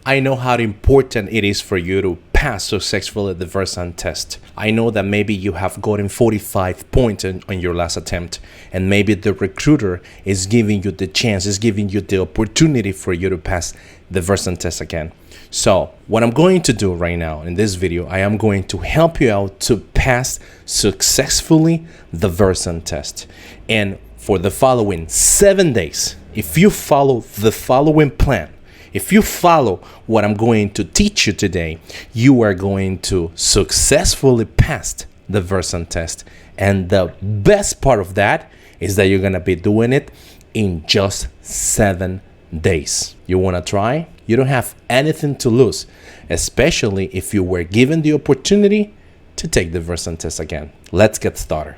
I know how important it is for you to pass successfully the Versant test. I know that maybe you have gotten 45 points on your last attempt, and maybe the recruiter is giving you the chance, is giving you the opportunity for you to pass the Versant test again. So what I'm going to do right now in this video, I am going to help you out to pass successfully the Versant test. And for the following 7 days, if you follow the following plan, if you follow what I'm going to teach you today, you are going to successfully pass the Versant test. And the best part of that is that you're going to be doing it in just 7 days. You want to try? You don't have anything to lose, especially if you were given the opportunity to take the Versant test again. Let's get started.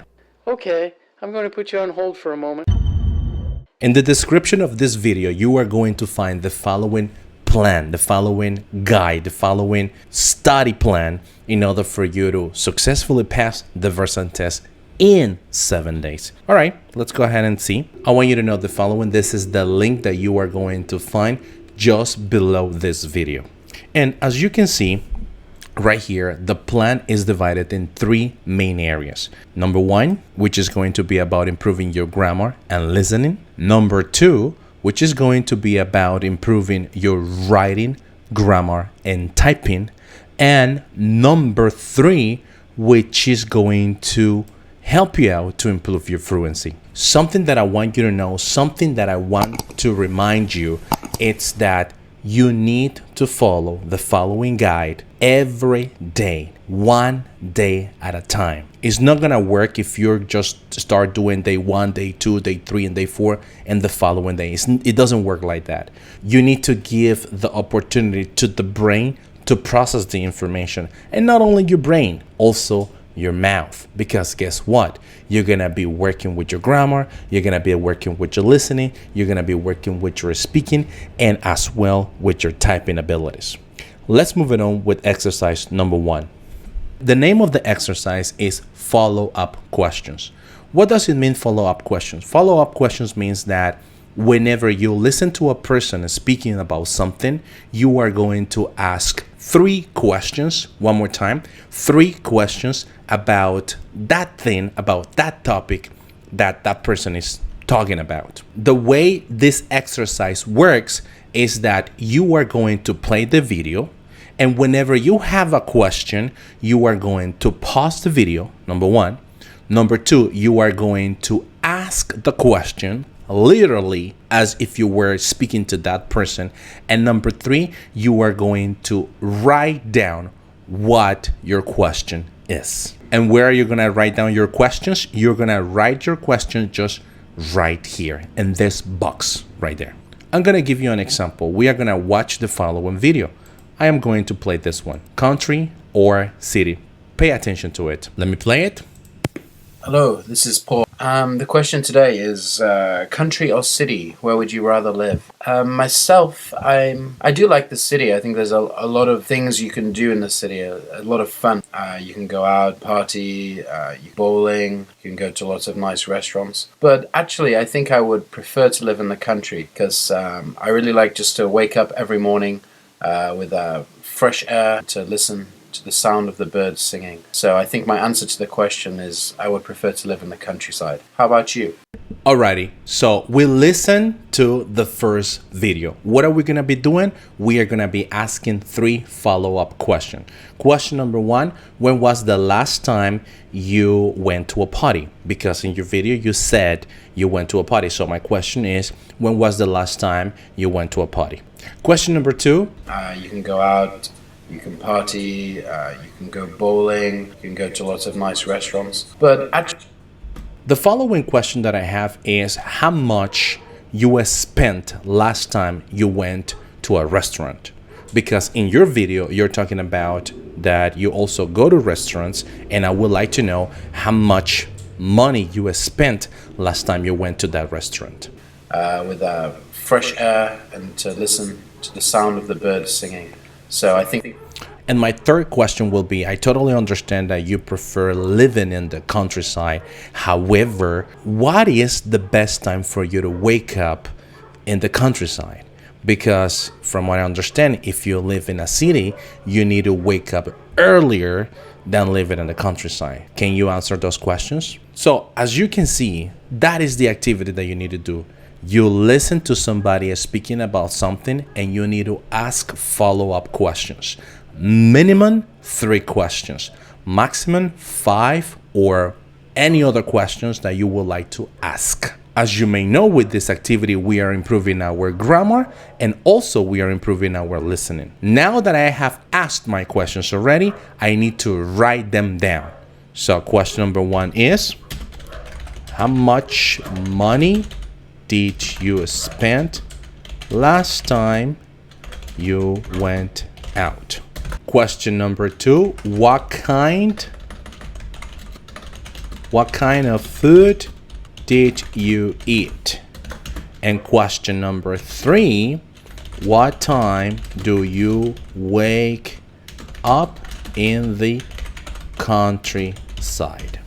Okay, I'm going to put you on hold for a moment. In the description of this video, you are going to find the following plan, the following guide, the following study plan in order for you to successfully pass the Versant test in 7 days. All right, let's go ahead and see. I want you to know the following. This is the link that you are going to find just below this video. And as you can see, right here, the plan is divided in 3 main areas. Number 1, which is going to be about improving your grammar and listening. Number 2, which is going to be about improving your writing, grammar, and typing. And number 3, which is going to help you out to improve your fluency. Something that I want you to know, something that I want to remind you, it's that you need to follow the following guide every day, 1 day at a time. It's not gonna work if you're just start doing day 1, day 2, day 3, and day 4, and the following day. It doesn't work like that. You need to give the opportunity to the brain to process the information, and not only your brain, also your mouth, because guess what? You're gonna be working with your grammar, you're gonna be working with your listening, you're gonna be working with your speaking, and as well with your typing abilities. Let's move it on with exercise number 1. The name of the exercise is follow-up questions. What does it mean, follow-up questions? Follow-up questions means that whenever you listen to a person speaking about something, you are going to ask 3 questions, one more time, 3 questions about that thing, about that topic that that person is talking about. The way this exercise works is that you are going to play the video, and whenever you have a question, you are going to pause the video, number 1. Number 2, you are going to ask the question literally as if you were speaking to that person. And number 3, you are going to write down what your question is. And where are you going to write down your questions? You're going to write your question just right here in this box right there. I'm going to give you an example. We are going to watch the following video. I am going to play this one, country or city. Pay attention to it. Let me play it. Hello, this is Paul. The question today is country or city, where would you rather live? Myself, I do like the city. I think there's a lot of things you can do in the city, a lot of fun. You can go out, party, bowling, you can go to lots of nice restaurants. But actually, I think I would prefer to live in the country because I really like just to wake up every morning with fresh air, to listen to the sound of the birds singing. So I think my answer to the question is I would prefer to live in the countryside. How about you? Alrighty, so we listen to the first video. What are we gonna be doing? We are gonna be asking 3 follow-up questions. Question number 1, when was the last time you went to a party? Because in your video you said you went to a party. So my question is, when was the last time you went to a party? Question number 2. You can go out, you can party, you can go bowling, you can go to lots of nice restaurants. But actually, the following question that I have is how much you spent last time you went to a restaurant? Because in your video, you're talking about that you also go to restaurants, and I would like to know how much money you spent last time you went to that restaurant. With fresh air and to listen to the sound of the birds singing. So I think. And my third question will be, I totally understand that you prefer living in the countryside. However, what is the best time for you to wake up in the countryside? Because from what I understand, if you live in a city, you need to wake up earlier than living in the countryside. Can you answer those questions? So as you can see, that is the activity that you need to do. You listen to somebody speaking about something and you need to ask follow-up questions. Minimum 3 questions, maximum 5 or any other questions that you would like to ask. As you may know, with this activity, we are improving our grammar and also we are improving our listening. Now that I have asked my questions already, I need to write them down. So question number 1 is, how much money did you spend last time you went out? Question number 2, what kind of food did you eat? And question number 3, what time do you wake up in the countryside?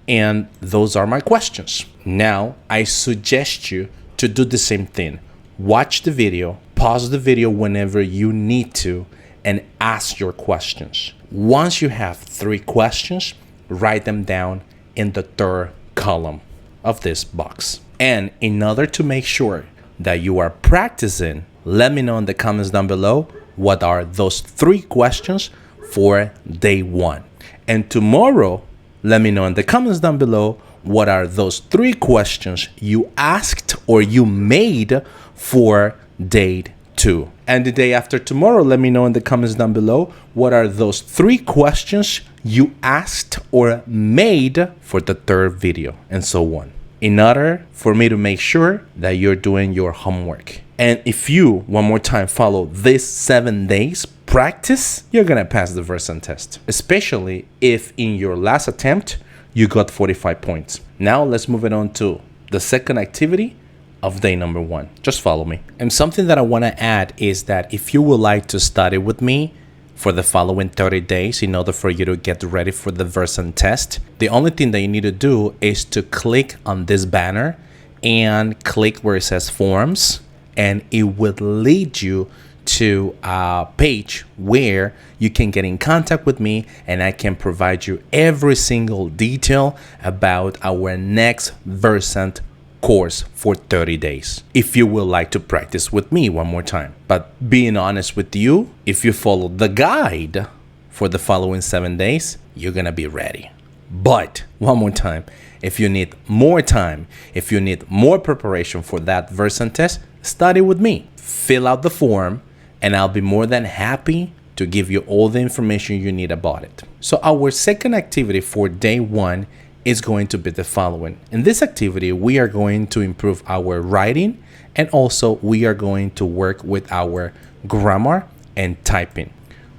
And those are my questions. Now, I suggest you to do the same thing. Watch the video, pause the video whenever you need to, and ask your questions. Once you have 3 questions, write them down in the 3rd column of this box. And in order to make sure that you are practicing, let me know in the comments down below what are those 3 questions for day 1. And tomorrow, let me know in the comments down below what are those 3 questions you asked or you made for day 2. And the day after tomorrow, let me know in the comments down below what are those 3 questions you asked or made for the 3rd video, and so on, in order for me to make sure that you're doing your homework. And if you, one more time, follow this 7 days practice, you're gonna pass the Versant test, especially if in your last attempt you got 45 points. Now let's move it on to the second activity of day number 1. Just follow me. And something that I want to add is that if you would like to study with me for the following 30 days in order for you to get ready for the Versant test, the only thing that you need to do is to click on this banner and click where it says forms, and it will lead you to a page where you can get in contact with me and I can provide you every single detail about our next Versant course for 30 days if you would like to practice with me one more time. But being honest with you, if you follow the guide for the following 7 days, you're gonna be ready. But one more time, if you need more time, if you need more preparation for that Versant test, study with me. Fill out the form and I'll be more than happy to give you all the information you need about it. So our second activity for day 1 is going to be the following. In this activity, we are going to improve our writing and also we are going to work with our grammar and typing.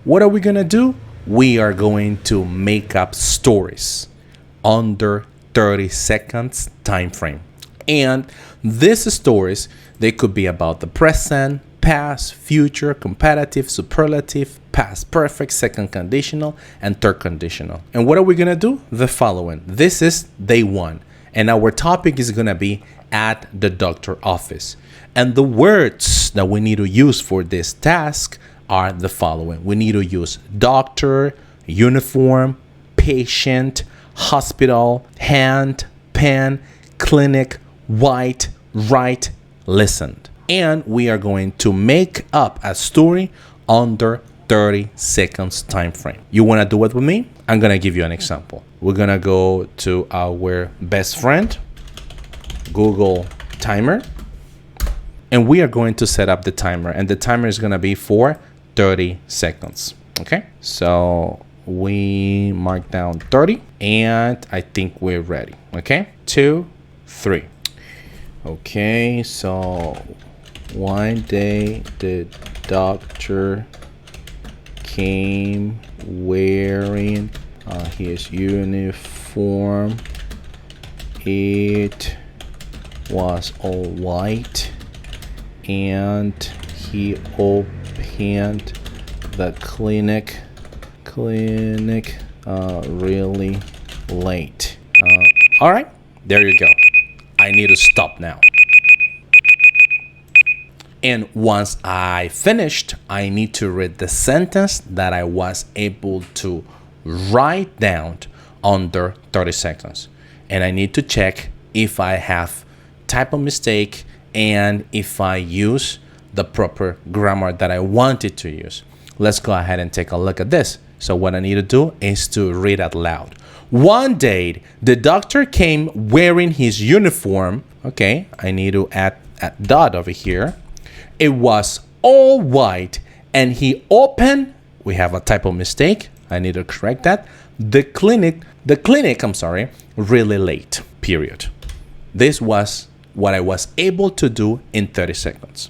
What are we gonna do? We are going to make up stories under 30 seconds time frame. And these stories, they could be about the present, past, future, comparative, superlative, past perfect, second conditional, and third conditional. And what are we gonna do? The following. This is day 1, and our topic is gonna be at the doctor office. And the words that we need to use for this task are the following. We need to use doctor, uniform, patient, hospital, hand, pen, clinic, white, right, listened. And we are going to make up a story under 30 seconds time frame. You want to do it with me? I'm going to give you an example. We're going to go to our best friend, Google Timer, and we are going to set up the timer, and the timer is going to be for 30 seconds. Okay, so we mark down 30 and I think we're ready. Okay, 2, 3. Okay, so one day the doctor came wearing his uniform. It was all white and he opened the clinic really late. All right, there you go. I need to stop now. And once I finished, I need to read the sentence that I was able to write down under 30 seconds. And I need to check if I have typo mistake and if I use the proper grammar that I wanted to use. Let's go ahead and take a look at this. So what I need to do is to read out loud. One day, the doctor came wearing his uniform. Okay, I need to add a dot over here. It was all white and he opened, we have a typo mistake. I need to correct that. The clinic, really late, period. This was what I was able to do in 30 seconds.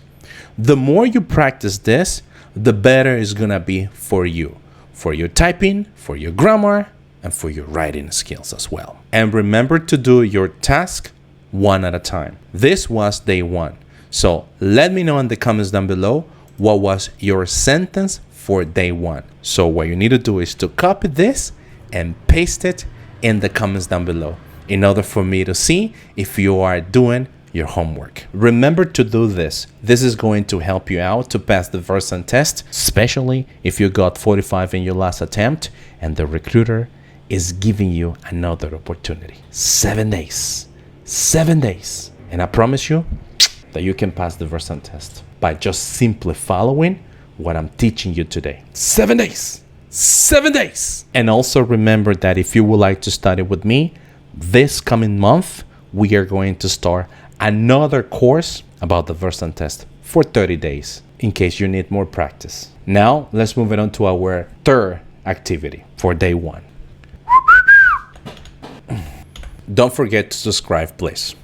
The more you practice this, the better it's gonna be for you, for your typing, for your grammar, and for your writing skills as well. And remember to do your task one at a time. This was day one. So let me know in the comments down below what was your sentence for day one. So what you need to do is to copy this and paste it in the comments down below in order for me to see if you are doing your homework. Remember to do this. This is going to help you out to pass the Versant test, especially if you got 45 in your last attempt and the recruiter is giving you another opportunity. 7 days. 7 days. And I promise you that you can pass the Versant test by just simply following what I'm teaching you today. 7 days. 7 days. And also remember that if you would like to study with me, this coming month, we are going to start another course about the Versant test for 30 days in case you need more practice. Now, let's move it on to our third activity for day one. Don't forget to subscribe, please.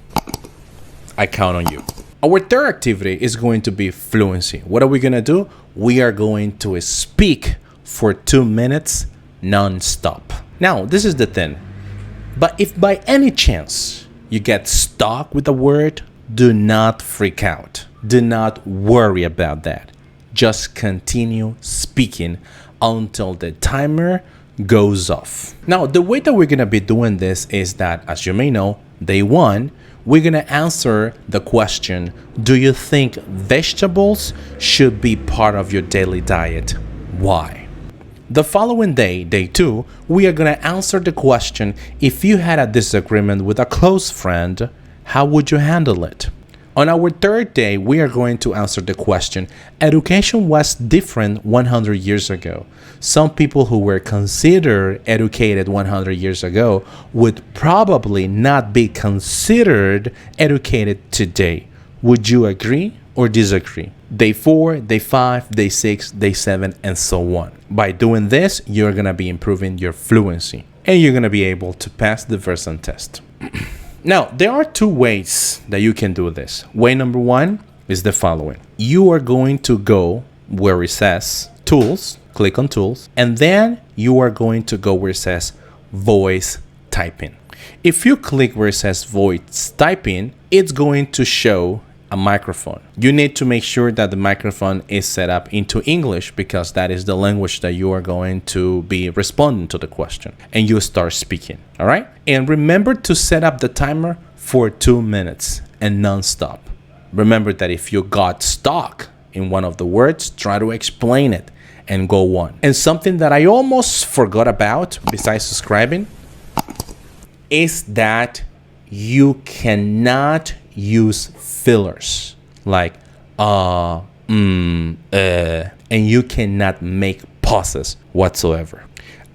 I count on you. Our third activity is going to be fluency. What are we going to do? We are going to speak for 2 minutes non-stop. Now, this is the thing. But if by any chance you get stuck with a word, do not freak out. Do not worry about that. Just continue speaking until the timer goes off. Now, the way that we're going to be doing this is that, as you may know, day one, we're going to answer the question, do you think vegetables should be part of your daily diet? Why? The following day, day two, we are going to answer the question, if you had a disagreement with a close friend, how would you handle it? On our third day, we are going to answer the question, education was different 100 years ago. Some people who were considered educated 100 years ago would probably not be considered educated today. Would you agree or disagree? Day 4, day 5, day 6, day 7, and so on. By doing this, you're going to be improving your fluency and you're going to be able to pass the Versant test. Now, there are two ways that you can do this. Way number one is the following. You are going to go where it says tools, click on tools, and then you are going to go where it says voice typing. If you click where it says voice typing, it's going to show a microphone. You need to make sure that the microphone is set up into English because that is the language that you are going to be responding to the question, and you start speaking. All right. And remember to set up the timer for 2 minutes and non-stop. Remember that if you got stuck in one of the words, try to explain it and go on. And something that I almost forgot about besides subscribing is that you cannot use fillers like and you cannot make pauses whatsoever.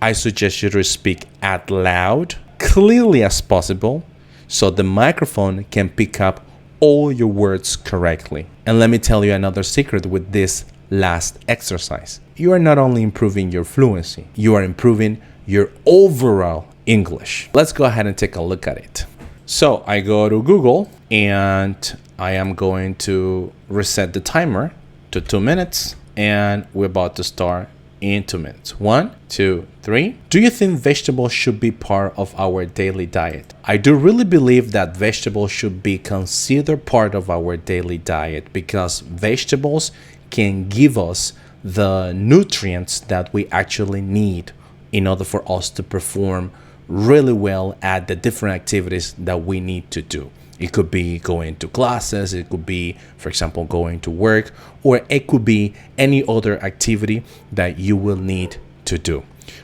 I suggest you to speak out loud, clearly as possible, so the microphone can pick up all your words correctly. And let me tell you another secret with this last exercise. You are not only improving your fluency, you are improving your overall English. Let's go ahead and take a look at it. So I go to Google and I am going to reset the timer to 2 minutes, and we're about to start in 2 minutes. 1, 2, 3. Do you think vegetables should be part of our daily diet? I do really believe that vegetables should be considered part of our daily diet because vegetables can give us the nutrients that we actually need in order for us to perform really well at the different activities that we need to do. It could be going to classes, it could be, for example, going to work, or it could be any other activity that you will need to do.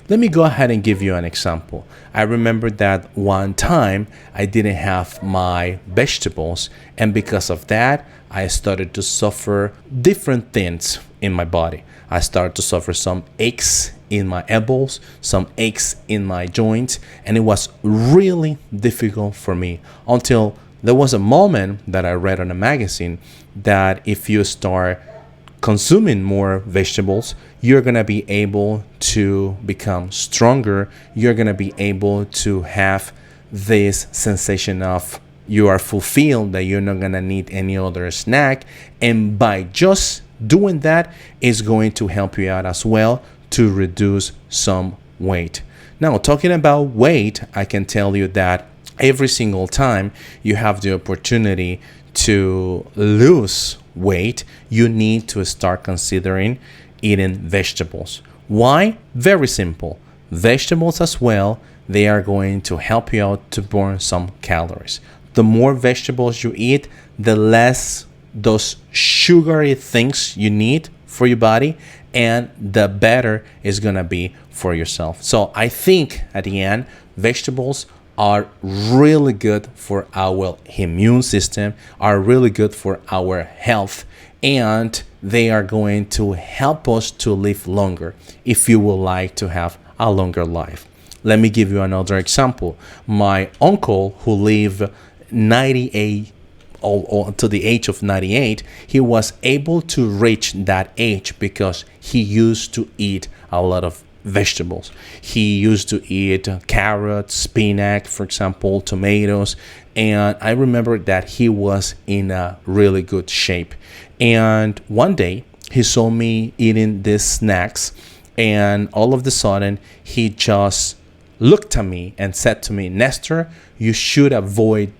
Let me go ahead and give you an example. I remember that one time I didn't have my vegetables, and because of that, I started to suffer different things in my body. I started to suffer some aches in my elbows, some aches in my joints, and it was really difficult for me until there was a moment that I read on a magazine that if you start consuming more vegetables, you're going to be able to become stronger. You're going to be able to have this sensation of you are fulfilled, that you're not going to need any other snack. And by just doing that, is going to help you out as well to reduce some weight. Now, talking about weight, I can tell you that every single time you have the opportunity to lose weight, you need to start considering eating vegetables. Why? Very simple. Vegetables as well, they are going to help you out to burn some calories. The more vegetables you eat, the less those sugary things you need for your body, and the better it's gonna be for yourself. So I think at the end, vegetables are really good for our immune system, are really good for our health, and they are going to help us to live longer if you would like to have a longer life. Let me give you another example. My uncle, who lived 98 or to the age of 98, he was able to reach that age because he used to eat a lot of vegetables. He used to eat carrots, spinach, for example, tomatoes, and I remember that he was in a really good shape. And one day he saw me eating these snacks, and all of a sudden he just looked at me and said to me, "Nestor, you should avoid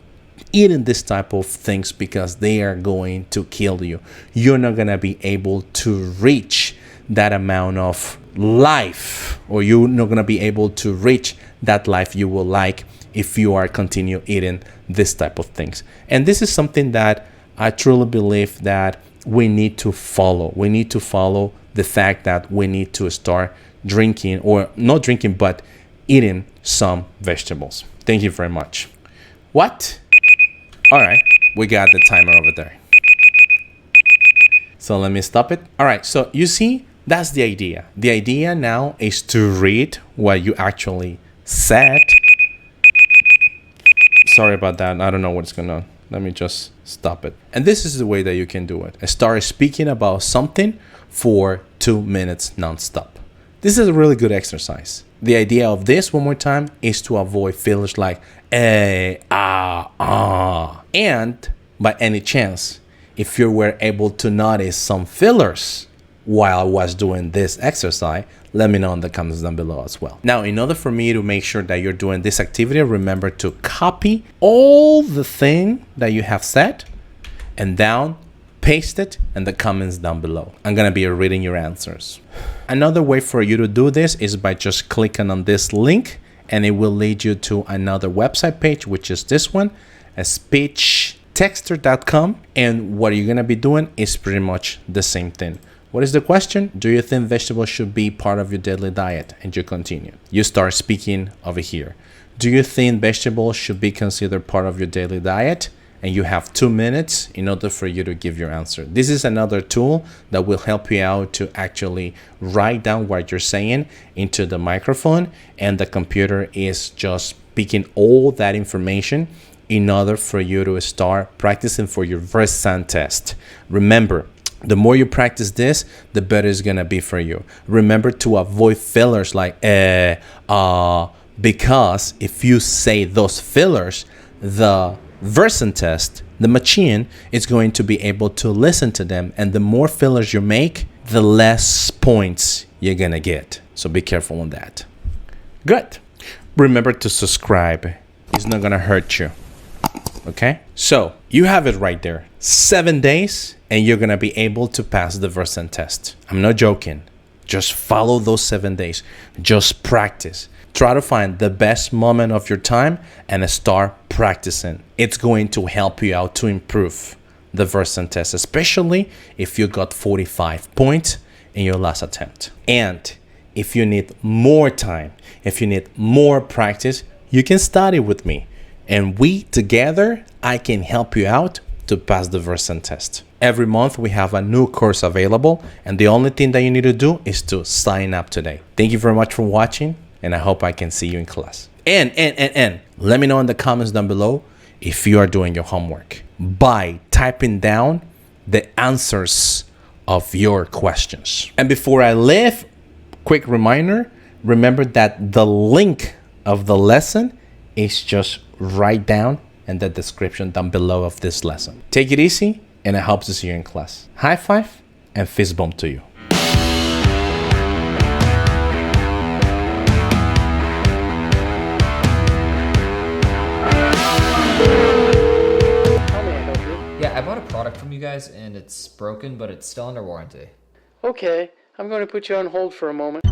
eating this type of things because they are going to kill you. You're not going to be able to reach that amount of life, or you're not going to be able to reach that life you will like if you are continue eating this type of things." And this is something that I truly believe that we need to follow. We need to follow the fact that we need to start drinking, or not drinking, but eating some vegetables. Thank you very much. What? All right, we got the timer over there. So let me stop it. All right, so you see, that's the idea. The idea now is to read what you actually said. Sorry about that. I don't know what's going on. Let me just stop it. And this is the way that you can do it. Start speaking about something for 2 minutes nonstop. This is a really good exercise. The idea of this, one more time, is to avoid fillers like and by any chance, if you were able to notice some fillers while I was doing this exercise, let me know in the comments down below as well. Now, in order for me to make sure that you're doing this activity, remember to copy all the thing that you have said and down, paste it in the comments down below. I'm gonna be reading your answers. Another way for you to do this is by just clicking on this link, and it will lead you to another website page, which is this one, speechtexter.com. And what you're gonna be doing is pretty much the same thing. What is the question? Do you think vegetables should be part of your daily diet? And you continue. You start speaking over here. Do you think vegetables should be considered part of your daily diet? And you have 2 minutes in order for you to give your answer. This is another tool that will help you out to actually write down what you're saying into the microphone, and the computer is just picking all that information in order for you to start practicing for your Versant test. Remember, the more you practice this, the better it's gonna be for you. Remember to avoid fillers like because if you say those fillers, the Versant test, the machine is going to be able to listen to them, and the more fillers you make, the less points you're gonna get. So be careful on that. Good. Remember to subscribe. It's not gonna hurt you. Okay? So you have it right there. 7 days and you're gonna be able to pass the Versant test. I'm not joking. Just follow those 7 days. Just practice. Try to find the best moment of your time and start practicing. It's going to help you out to improve the Versant test, especially if you got 45 points in your last attempt. And if you need more time, if you need more practice, you can study with me. And we together, I can help you out to pass the Versant test. Every month we have a new course available, and the only thing that you need to do is to sign up today. Thank you very much for watching, and I hope I can see you in class. And let me know in the comments down below if you are doing your homework by typing down the answers of your questions. And before I leave, quick reminder, remember that the link of the lesson is just right down in the description down below of this lesson. Take it easy, and I hope to see you in class. High five and fist bump to you. How may I help you? Yeah, I bought a product from you guys and it's broken, but it's still under warranty. Okay, I'm going to put you on hold for a moment.